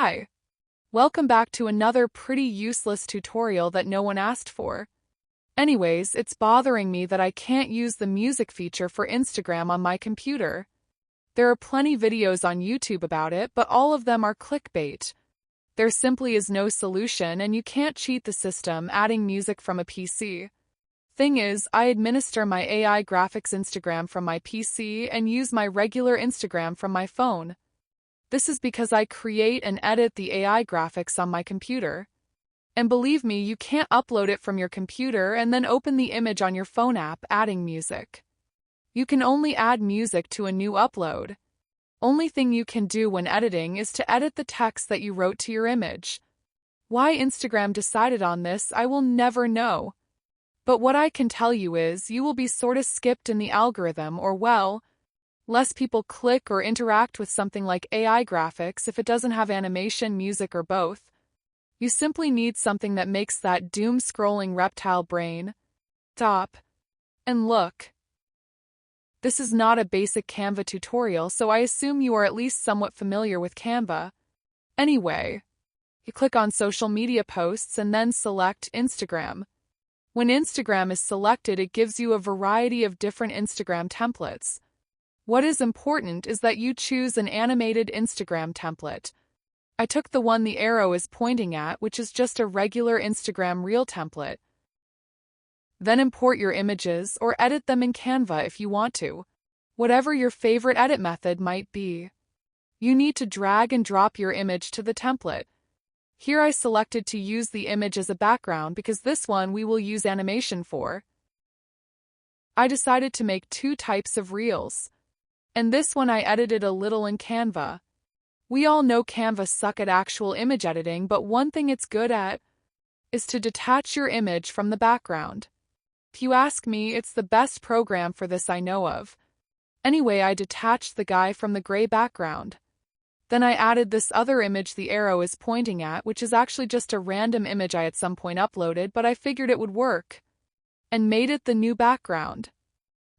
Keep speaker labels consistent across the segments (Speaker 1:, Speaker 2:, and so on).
Speaker 1: Hi! Welcome back to another pretty useless tutorial that no one asked for. Anyways, it's bothering me that I can't use the music feature for Instagram on my computer. There are plenty videos on YouTube about it, but all of them are clickbait. There simply is no solution and you can't cheat the system adding music from a PC. Thing is, I administer my AI graphics Instagram from my PC and use my regular Instagram from my phone. This is because I create and edit the AI graphics on my computer. And believe me, you can't upload it from your computer and then open the image on your phone app adding music. You can only add music to a new upload. Only thing you can do when editing is to edit the text that you wrote to your image. Why Instagram decided on this, I will never know. But what I can tell you is, you will be sorta skipped in the algorithm, or well, less people click or interact with something like AI graphics if it doesn't have animation, music, or both. You simply need something that makes that doom-scrolling reptile brain stop and look. This is not a basic Canva tutorial, so I assume you are at least somewhat familiar with Canva. Anyway, you click on social media posts and then select Instagram. When Instagram is selected, it gives you a variety of different Instagram templates. What is important is that you choose an animated Instagram template. I took the one the arrow is pointing at, which is just a regular Instagram reel template. Then import your images or edit them in Canva if you want to. Whatever your favorite edit method might be. You need to drag and drop your image to the template. Here I selected to use the image as a background because this one we will use animation for. I decided to make two types of reels. And this one I edited a little in Canva. We all know Canva suck at actual image editing, but one thing it's good at is to detach your image from the background. If you ask me, it's the best program for this I know of. Anyway, I detached the guy from the gray background. Then I added this other image the arrow is pointing at, which is actually just a random image I at some point uploaded, but I figured it would work, and made it the new background.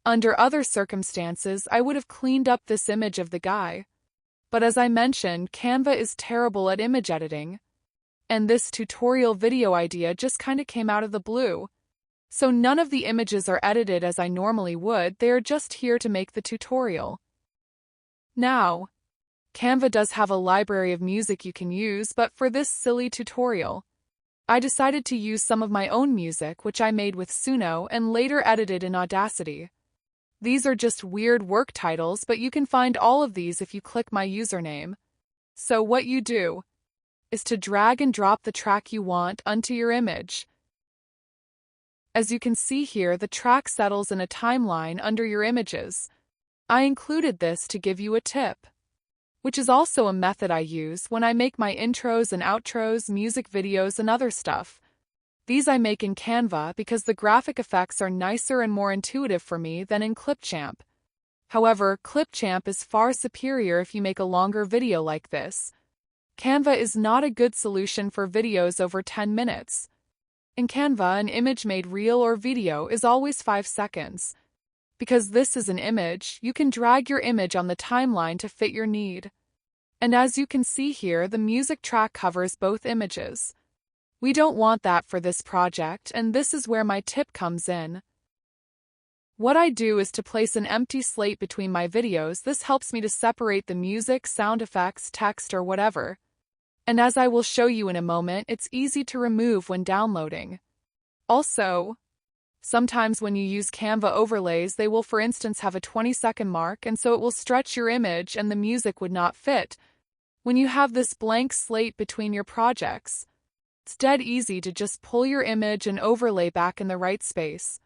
Speaker 1: Under other circumstances, I would have cleaned up this image of the guy. But as I mentioned, Canva is terrible at image editing. And this tutorial video idea just kinda came out of the blue. So none of the images are edited as I normally would, they are just here to make the tutorial. Now, Canva does have a library of music you can use, but for this silly tutorial, I decided to use some of my own music which I made with Suno and later edited in Audacity. These are just weird work titles, but you can find all of these if you click my username. So what you do is to drag and drop the track you want onto your image. As you can see here, the track settles in a timeline under your images. I included this to give you a tip, which is also a method I use when I make my intros and outros, music videos, and other stuff. These I make in Canva because the graphic effects are nicer and more intuitive for me than in Clipchamp. However, Clipchamp is far superior if you make a longer video like this. Canva is not a good solution for videos over 10 minutes. In Canva, an image made reel or video is always 5 seconds. Because this is an image, you can drag your image on the timeline to fit your need. And as you can see here, the music track covers both images. We don't want that for this project, and this is where my tip comes in. What I do is to place an empty slate between my videos. This helps me to separate the music, sound effects, text, or whatever. And as I will show you in a moment, it's easy to remove when downloading. Also, sometimes when you use Canva overlays, they will for instance have a 20-second mark, and so it will stretch your image and the music would not fit. When you have this blank slate between your projects, it's dead easy to just pull your image and overlay back in the right space.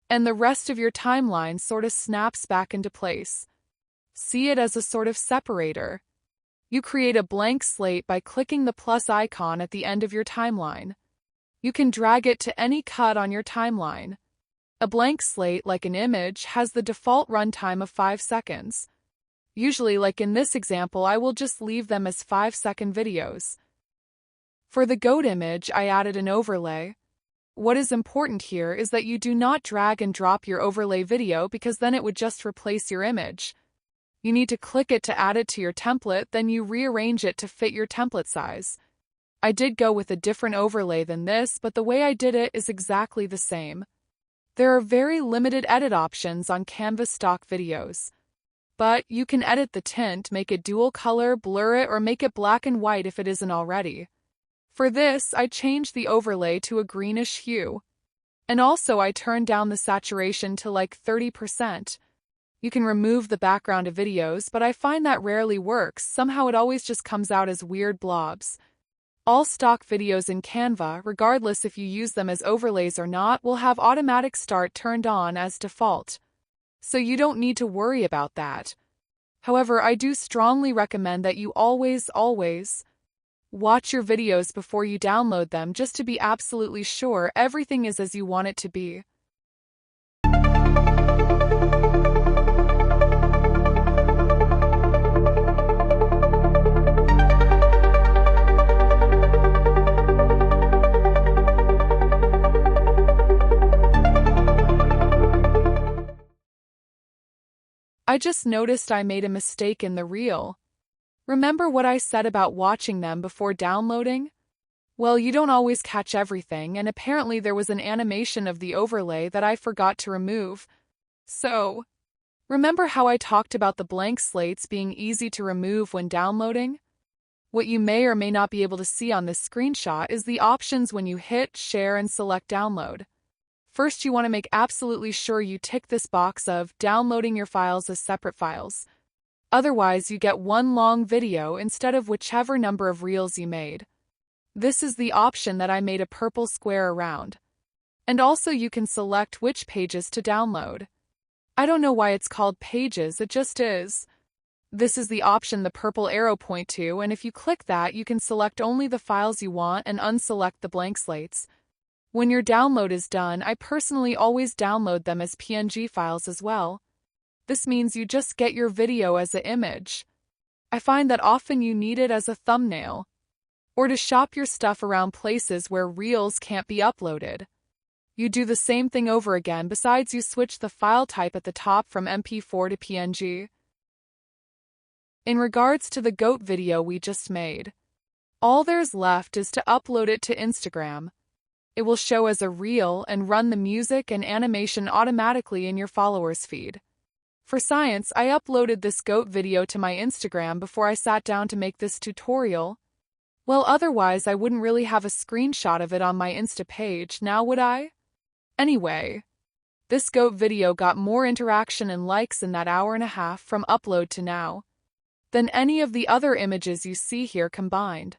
Speaker 1: And the rest of your timeline sort of snaps back into place. See it as a sort of separator. You create a blank slate by clicking the plus icon at the end of your timeline. You can drag it to any cut on your timeline. A blank slate, like an image, has the default runtime of 5 seconds. Usually, like in this example, I will just leave them as 5-second videos. For the goat image, I added an overlay. What is important here is that you do not drag and drop your overlay video because then it would just replace your image. You need to click it to add it to your template, then you rearrange it to fit your template size. I did go with a different overlay than this, but the way I did it is exactly the same. There are very limited edit options on Canva stock videos. But you can edit the tint, make it dual color, blur it, or make it black and white if it isn't already. For this, I changed the overlay to a greenish hue. And also I turned down the saturation to like 30%. You can remove the background of videos, but I find that rarely works. Somehow it always just comes out as weird blobs. All stock videos in Canva, regardless if you use them as overlays or not, will have automatic start turned on as default. So you don't need to worry about that. However, I do strongly recommend that you always watch your videos before you download them, just to be absolutely sure everything is as you want it to be. I just noticed I made a mistake in the reel. Remember what I said about watching them before downloading? Well, you don't always catch everything, and apparently there was an animation of the overlay that I forgot to remove. So, remember how I talked about the blank slates being easy to remove when downloading? What you may or may not be able to see on this screenshot is the options when you hit share and select download. First, you want to make absolutely sure you tick this box of downloading your files as separate files. Otherwise, you get one long video instead of whichever number of reels you made. This is the option that I made a purple square around. And also you can select which pages to download. I don't know why it's called pages, it just is. This is the option the purple arrow point to, and if you click that, you can select only the files you want and unselect the blank slates. When your download is done, I personally always download them as PNG files as well. This means you just get your video as an image. I find that often you need it as a thumbnail, or to shop your stuff around places where reels can't be uploaded. You do the same thing over again, besides you switch the file type at the top from MP4 to PNG. In regards to the goat video we just made, all there's left is to upload it to Instagram. It will show as a reel and run the music and animation automatically in your followers' feed. For science, I uploaded this goat video to my Instagram before I sat down to make this tutorial. Well, otherwise I wouldn't really have a screenshot of it on my Insta page, now would I? Anyway, this goat video got more interaction and likes in that hour and a half from upload to now than any of the other images you see here combined.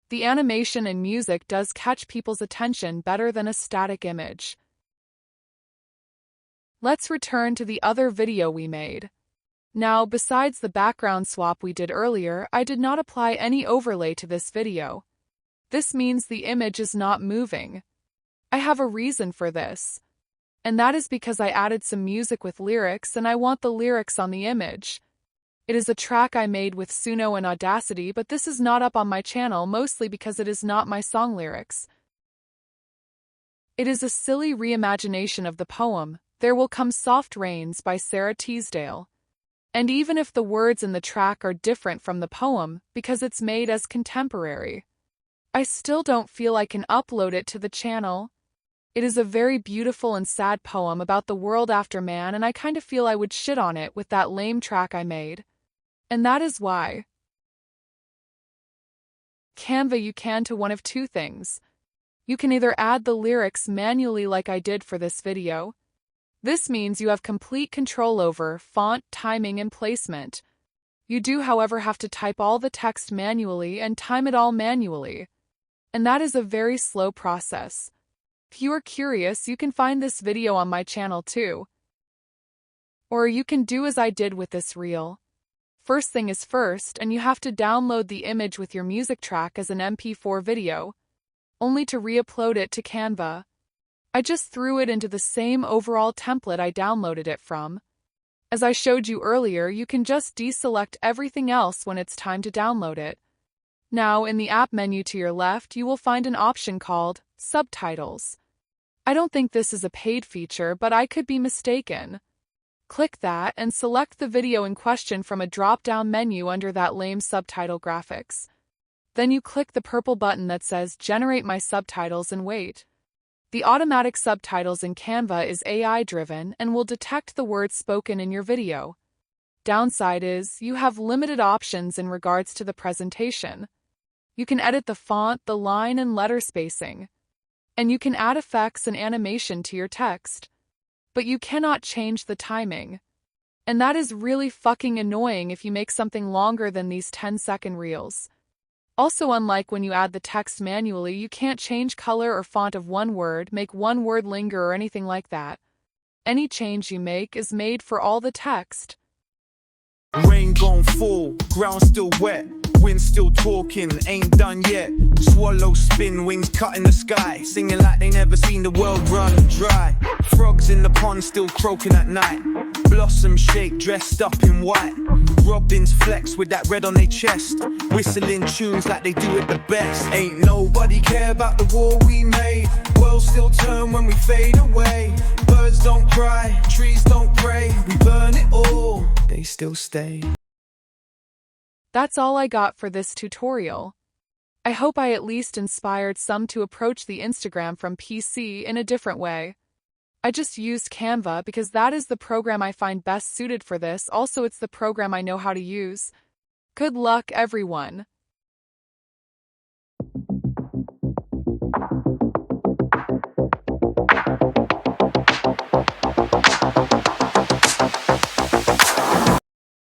Speaker 1: The animation and music does catch people's attention better than a static image. Let's return to the other video we made. Now, besides the background swap we did earlier, I did not apply any overlay to this video. This means the image is not moving. I have a reason for this. And that is because I added some music with lyrics and I want the lyrics on the image. It is a track I made with Suno and Audacity, but this is not up on my channel mostly because it is not my song lyrics. It is a silly reimagination of the poem, There Will Come Soft Rains by Sarah Teasdale. And even if the words in the track are different from the poem, because it's made as contemporary, I still don't feel I can upload it to the channel. It is a very beautiful and sad poem about the world after man, and I kind of feel I would shit on it with that lame track I made. And that is why. Canva, you can do one of two things. You can either add the lyrics manually like I did for this video. This means you have complete control over font, timing, and placement. You do, however, have to type all the text manually and time it all manually. And that is a very slow process. If you are curious, you can find this video on my channel too. Or you can do as I did with this reel. First thing is first, and you have to download the image with your music track as an MP4 video, only to re-upload it to Canva. I just threw it into the same overall template I downloaded it from. As I showed you earlier, you can just deselect everything else when it's time to download it. Now, in the app menu to your left, you will find an option called subtitles. I don't think this is a paid feature, but I could be mistaken. Click that and select the video in question from a drop-down menu under that lame subtitle graphics. Then you click the purple button that says Generate My Subtitles and wait. The automatic subtitles in Canva is AI-driven and will detect the words spoken in your video. Downside is, you have limited options in regards to the presentation. You can edit the font, the line, and letter spacing. And you can add effects and animation to your text. But you cannot change the timing. And that is really fucking annoying if you make something longer than these 10-second reels. Also, unlike when you add the text manually, you can't change color or font of one word, make one word linger or anything like that. Any change you make is made for all the text.
Speaker 2: Rain gon' fall, ground still wet, wind still talking, ain't done yet. Swallows spin, wings cut in the sky, singing like they never seen the world run dry. Frogs in the pond still croaking at night, blossoms shake dressed up in white. Robins flex with that red on their chest, whistling tunes like they do it the best. Ain't nobody care about the war we made, world still turn when we fade away. Birds don't cry, trees don't pray, we burn it all, they still stay.
Speaker 1: That's all I got for this tutorial. I hope I at least inspired some to approach the Instagram from PC in a different way. I just used Canva because that is the program I find best suited for this. Also, it's the program I know how to use. Good luck, everyone.